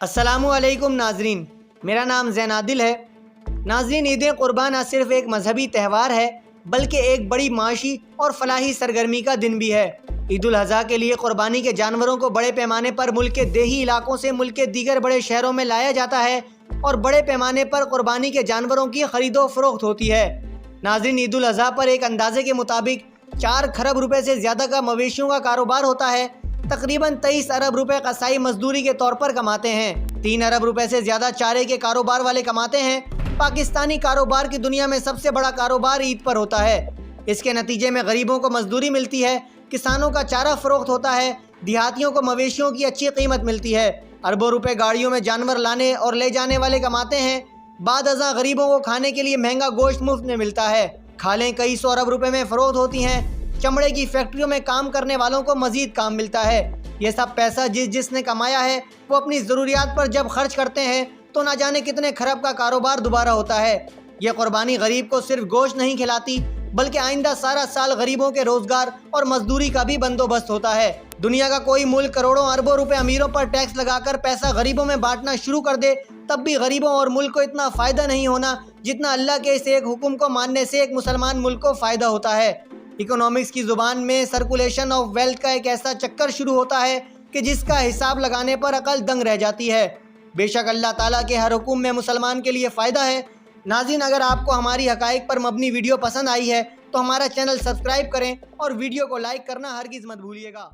السلام علیکم ناظرین، میرا نام زین عادل ہے۔ ناظرین، عید قربان نہ صرف ایک مذہبی تہوار ہے بلکہ ایک بڑی معاشی اور فلاحی سرگرمی کا دن بھی ہے۔ عید الاضحیٰ کے لیے قربانی کے جانوروں کو بڑے پیمانے پر ملک کے دیہی علاقوں سے ملک کے دیگر بڑے شہروں میں لایا جاتا ہے اور بڑے پیمانے پر قربانی کے جانوروں کی خرید و فروخت ہوتی ہے۔ ناظرین، عید الاضحیٰ پر ایک اندازے کے مطابق 4 کھرب روپے سے زیادہ کا مویشیوں کا کاروبار ہوتا ہے۔ تقریباً 23 ارب روپے قصائی مزدوری کے طور پر کماتے ہیں۔ 3 ارب روپے سے زیادہ چارے کے کاروبار والے کماتے ہیں۔ پاکستانی کاروبار کی دنیا میں سب سے بڑا کاروبار عید پر ہوتا ہے۔ اس کے نتیجے میں غریبوں کو مزدوری ملتی ہے، کسانوں کا چارہ فروخت ہوتا ہے، دیہاتیوں کو مویشیوں کی اچھی قیمت ملتی ہے۔ اربوں روپے گاڑیوں میں جانور لانے اور لے جانے والے کماتے ہیں۔ بعد ازاں غریبوں کو کھانے کے لیے مہنگا گوشت مفت میں ملتا ہے۔ کھالیں کئی سو ارب روپے میں فروخت ہوتی ہیں۔ چمڑے کی فیکٹریوں میں کام کرنے والوں کو مزید کام ملتا ہے۔ یہ سب پیسہ جس نے کمایا ہے وہ اپنی ضروریات پر جب خرچ کرتے ہیں تو نہ جانے کتنے کھرب کا کاروبار دوبارہ ہوتا ہے۔ یہ قربانی غریب کو صرف گوشت نہیں کھلاتی بلکہ آئندہ سارا سال غریبوں کے روزگار اور مزدوری کا بھی بندوبست ہوتا ہے۔ دنیا کا کوئی ملک کروڑوں اربوں روپے امیروں پر ٹیکس لگا کر پیسہ غریبوں میں بانٹنا شروع کر دے تب بھی غریبوں اور ملک کو اتنا فائدہ نہیں ہونا جتنا اللہ کے اس ایک حکم کو ماننے سے ایک مسلمان ملک کو فائدہ ہوتا ہے۔ اکنامکس کی زبان میں سرکولیشن آف ویلتھ کا ایک ایسا چکر شروع ہوتا ہے کہ جس کا حساب لگانے پر عقل دنگ رہ جاتی ہے۔ بے شک اللہ تعالیٰ کے ہر حکم میں مسلمان کے لیے فائدہ ہے۔ ناظرین، اگر آپ کو ہماری حقائق پر مبنی ویڈیو پسند آئی ہے تو ہمارا چینل سبسکرائب کریں اور ویڈیو کو لائک کرنا ہرگز مت بھولیے گا۔